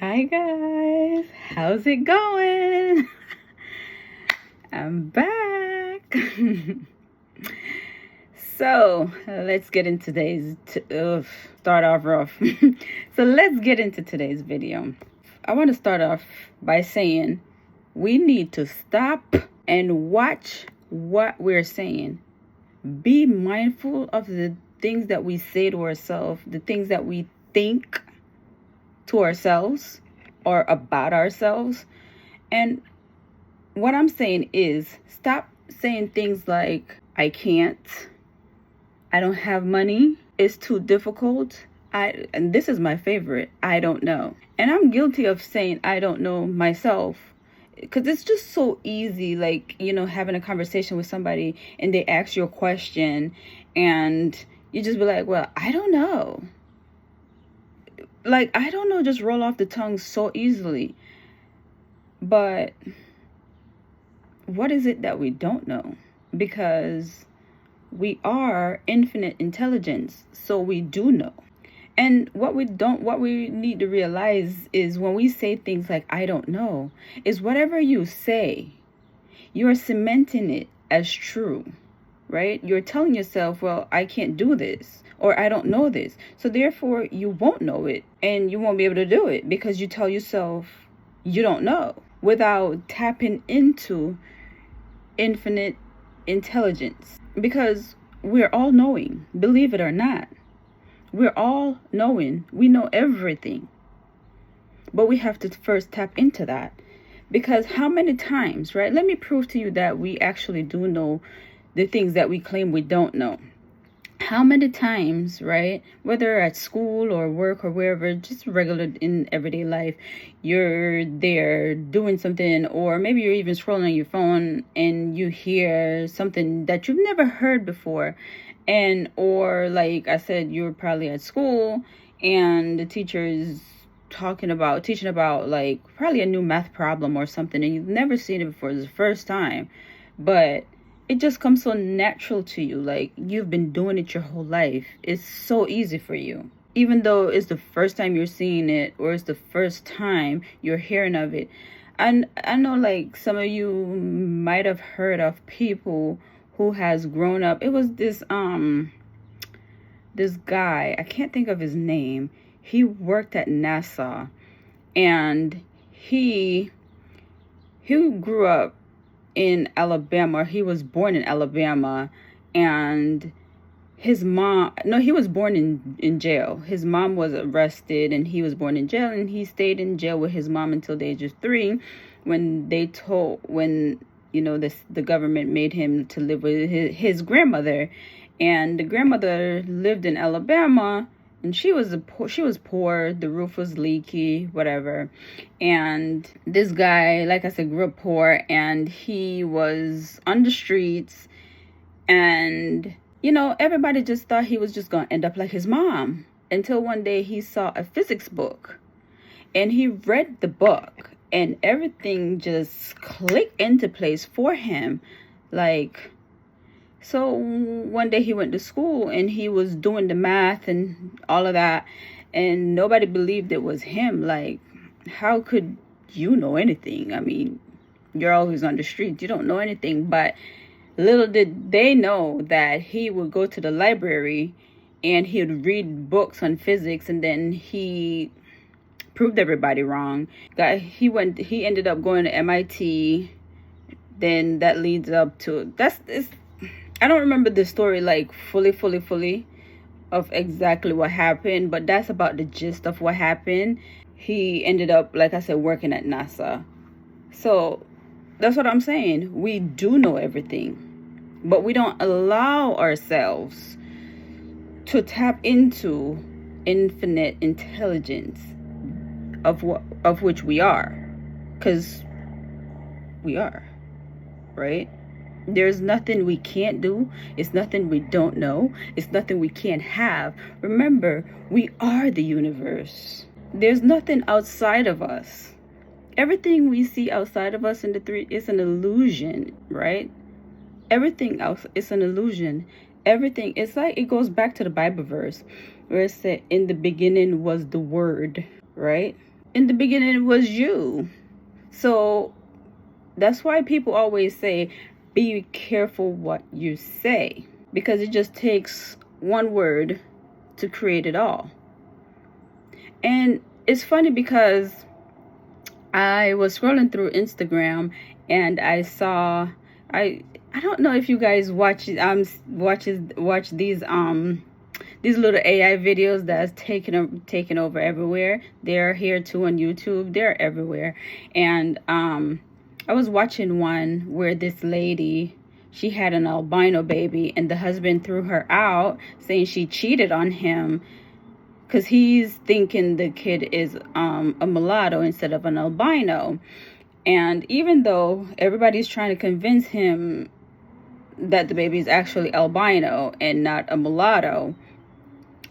Hi guys, how's it going? I'm back. So let's get into today's start off rough. So let's get into today's video. I want to start off by saying we need to stop and watch what we're saying. Be mindful of the things that we say to ourselves, the things that we think to ourselves or about ourselves. And what I'm saying is stop saying things like, I can't, I don't have money, it's too difficult. And this is my favorite, I don't know. And I'm guilty of saying I don't know myself, because it's just so easy, like, having a conversation with somebody and they ask you a question and you just be like, well, I don't know. Like, I don't know, just roll off the tongue so easily. But what is it that we don't know? Because we are infinite intelligence, so we do know. And what we need to realize is when we say things like, I don't know, is whatever you say, you are cementing it as true, right? You're telling yourself, well, I can't do this, or I don't know this. So therefore, you won't know it, and you won't be able to do it because you tell yourself you don't know without tapping into infinite intelligence. Because we're all knowing, believe it or not. We're all knowing. We know everything. But we have to first tap into that. Because how many times, right? Let me prove to you that we actually do know the things that we claim we don't know. How many times, right? Whether at school or work or wherever, just regular in everyday life, you're there doing something, or maybe you're even scrolling on your phone and you hear something that you've never heard before. And, or like I said, you're probably at school and the teacher is teaching about like probably a new math problem or something, and you've never seen it before. It's the first time, but it just comes so natural to you, like you've been doing it your whole life. It's so easy for you, even though it's the first time you're seeing it or it's the first time you're hearing of it. And I know, like, some of you might have heard of people who has grown up. It was this guy, I can't think of his name. He worked at NASA, and he grew up in Alabama. He was born in Alabama, and his mom, no, he was born in jail. His mom was arrested and he was born in jail, and he stayed in jail with his mom until the age of 3 when the government made him to live with his grandmother. And the grandmother lived in Alabama, and she was poor. The roof was leaky, whatever. And this guy, like I said, grew up poor, and he was on the streets. And, everybody just thought he was just going to end up like his mom. Until one day he saw a physics book. And he read the book, and everything just clicked into place for him. So one day he went to school and he was doing the math and all of that, and nobody believed it was him. Like, how could you know anything? I mean, you're always on the street. You don't know anything. But little did they know that he would go to the library and he would read books on physics, and then he proved everybody wrong. He ended up going to MIT. Then that leads up to I don't remember the story like fully of exactly what happened, but that's about the gist of what happened. He ended up, like I said, working at NASA. So that's what I'm saying. We do know everything, but we don't allow ourselves to tap into infinite intelligence of which we are, because we are, right? There's nothing we can't do. It's nothing we don't know. It's nothing we can't have. Remember, we are the universe. There's nothing outside of us. Everything we see outside of us in the three is an illusion, right? Everything else is an illusion. Everything, it's like, it goes back to the Bible verse where it said, in the beginning was the Word, right? in the beginning, it was you. So that's why people always say, be careful what you say, because it just takes one word to create it all. And it's funny because I was scrolling through Instagram and I saw, I don't know if you guys watch these little AI videos that's taken over everywhere. They're here too on YouTube. They're everywhere. And I was watching one where this lady, she had an albino baby and the husband threw her out saying she cheated on him because he's thinking the kid is a mulatto instead of an albino. And even though everybody's trying to convince him that the baby is actually albino and not a mulatto,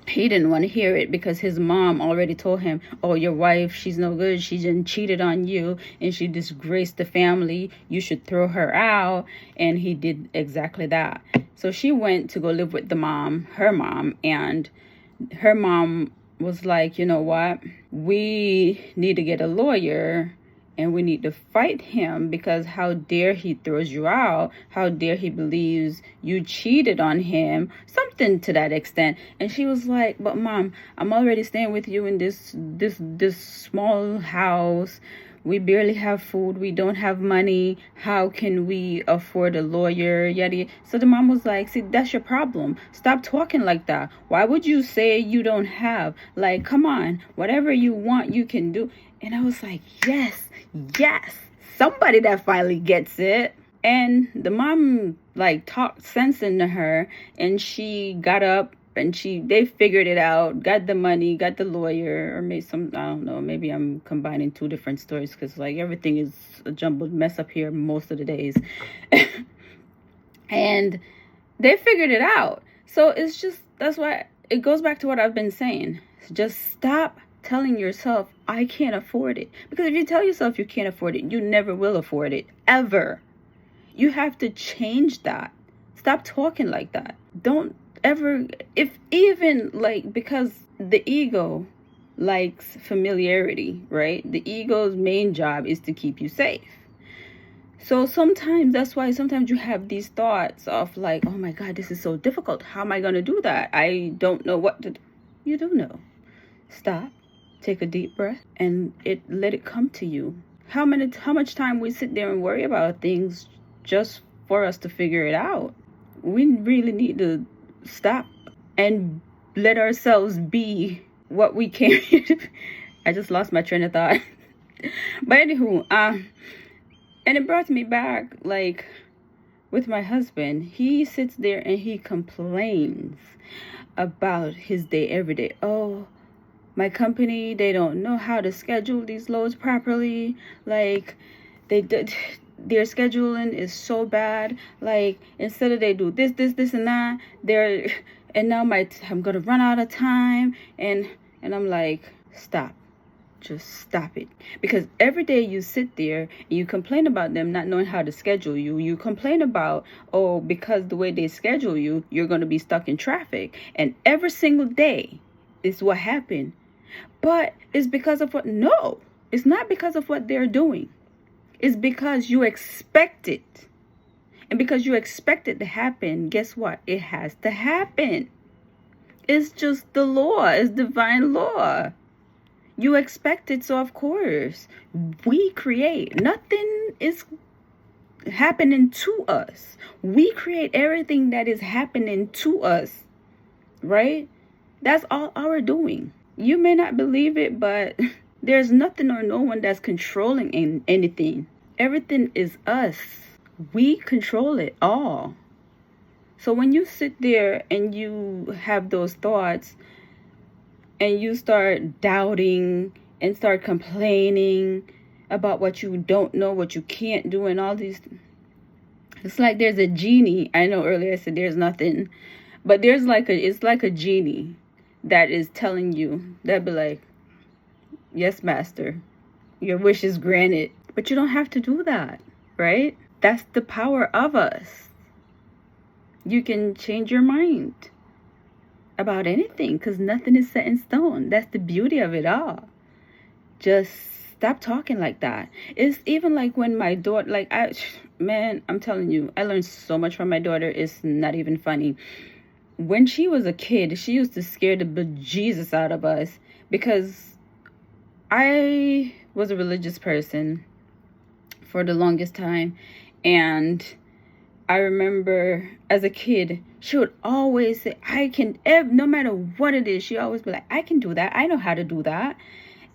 he didn't want to hear it because his mom already told him, oh, your wife, she's no good. She just cheated on you and she disgraced the family. You should throw her out. And he did exactly that. So she went to go live with her mom, and her mom was like, you know what? We need to get a lawyer and we need to fight him because how dare he throws you out? How dare he believes you cheated on him? Something to that extent. And she was like, but mom, I'm already staying with you in this small house. We barely have food. We don't have money. How can we afford a lawyer? Yada. So the mom was like, see, that's your problem. Stop talking like that. Why would you say you don't have? Like, come on. Whatever you want, you can do. And I was like, yes, somebody that finally gets it. And the mom like talked sense into her, and she got up and they figured it out, got the money, got the lawyer, or maybe I don't know, maybe I'm combining two different stories because like everything is a jumbled mess up here most of the days. And they figured it out. So it's just, that's why it goes back to what I've been saying. Just stop telling yourself, I can't afford it. Because if you tell yourself you can't afford it, you never will afford it, ever. You have to change that. Stop talking like that. Don't ever, because the ego likes familiarity, right? The ego's main job is to keep you safe. So that's why sometimes you have these thoughts of like, oh my God, this is so difficult. How am I going to do that? I don't know what to do. You do know. Stop. Take a deep breath and let it come to you. How much time we sit there and worry about things just for us to figure it out? We really need to stop and let ourselves be what we came here to be. I just lost my train of thought. But anywho, and it brought me back, like, with my husband. He sits there and he complains about his day every day. Oh, my company, they don't know how to schedule these loads properly. Like, their scheduling is so bad. Like, instead of they do this, and that, and now I'm gonna run out of time. And I'm like, stop. Just stop it. Because every day you sit there and you complain about them not knowing how to schedule you. You complain about, oh, because the way they schedule you, you're going to be stuck in traffic. And every single day is what happened. But it's because of no, it's not because of what they're doing. It's because you expect it. And because you expect it to happen, guess what? It has to happen. It's just the law. It's divine law. You expect it, so of course, we create. Nothing is happening to us. We create everything that is happening to us, right? That's all our doing. You may not believe it, but there's nothing or no one that's controlling anything. Everything is us. We control it all. So when you sit there and you have those thoughts, and you start doubting and start complaining about what you don't know, what you can't do, and all these. It's like there's a genie. I know earlier I said there's nothing, but it's like a genie that is telling you, that be like, yes, master, your wish is granted. But you don't have to do that, right? That's the power of us. You can change your mind about anything because nothing is set in stone. That's the beauty of it all. just stop talking like that. It's even like when my daughter, like, man, I'm telling you, I learned so much from my daughter. It's not even funny. When she was a kid, she used to scare the bejesus out of us because I was a religious person for the longest time. And I remember as a kid, she would always say, I can, no matter what it is, she always be like, I can do that. I know how to do that.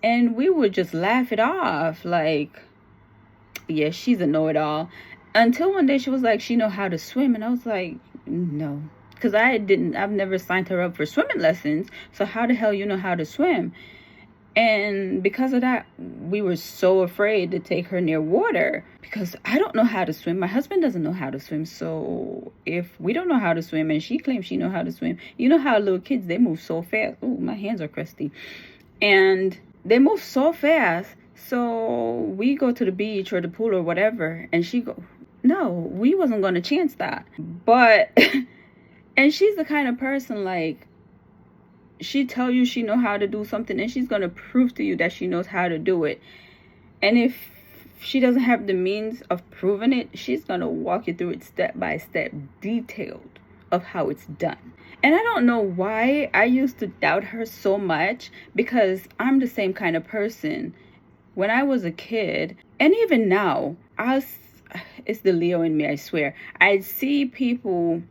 And we would just laugh it off. Like, yeah, she's a know-it-all. Until one day she was like, she know how to swim. And I was like, no. Because I've never signed her up for swimming lessons. So how the hell you know how to swim? And because of that, we were so afraid to take her near water because I don't know how to swim. My husband doesn't know how to swim. So if we don't know how to swim and she claims she know how to swim, you know how little kids, they move so fast. Oh, my hands are crusty. And they move so fast. So we go to the beach or the pool or whatever. And she go, no, we wasn't going to chance that. But, and she's the kind of person like, she tell you she know how to do something and she's going to prove to you that she knows how to do it. And if she doesn't have the means of proving it, she's going to walk you through it step by step, detailed of how it's done. And I don't know why I used to doubt her so much, because I'm the same kind of person. When I was a kid, and even now, it's the Leo in me, I swear. I see people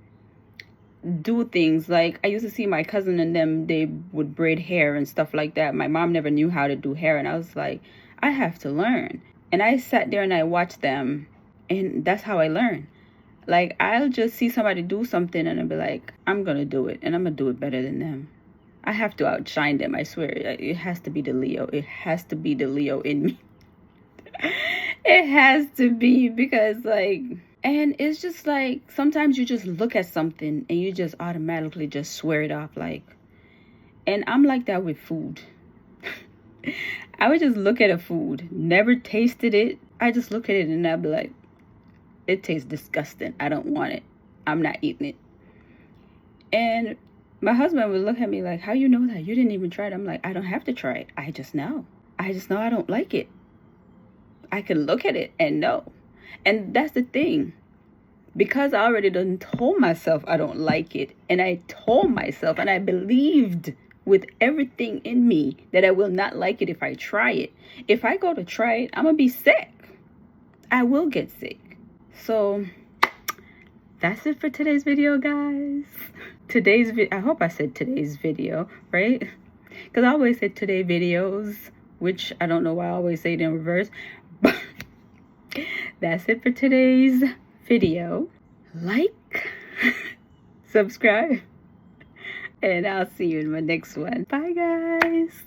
do things like, I used to see my cousin and them, they would braid hair and stuff like that. My mom never knew how to do hair, and I was like, I have to learn. And I sat there and I watched them, and that's how I learn. Like, I'll just see somebody do something and I'll be like, I'm gonna do it, and I'm gonna do it better than them. I have to outshine them, I swear. It has to be the Leo. It has to be the Leo in me. It has to be, because like, and it's just like, sometimes you just look at something and you just automatically just swear it off. Like, and I'm like that with food. I would just look at a food, never tasted it. I just look at it and I'd be like, it tastes disgusting. I don't want it. I'm not eating it. And my husband would look at me like, how you know that? You didn't even try it. I'm like, I don't have to try it. I just know. I don't like it. I can look at it and know. And that's the thing. Because I already done told myself I don't like it. And I told myself, and I believed with everything in me that I will not like it if I try it. If I go to try it, I'm going to be sick. I will get sick. So that's it for today's video, guys. I hope I said today's video, right? Because I always say today videos, which I don't know why I always say it in reverse. But that's it for today's video. Like, subscribe, and I'll see you in my next one. Bye, guys.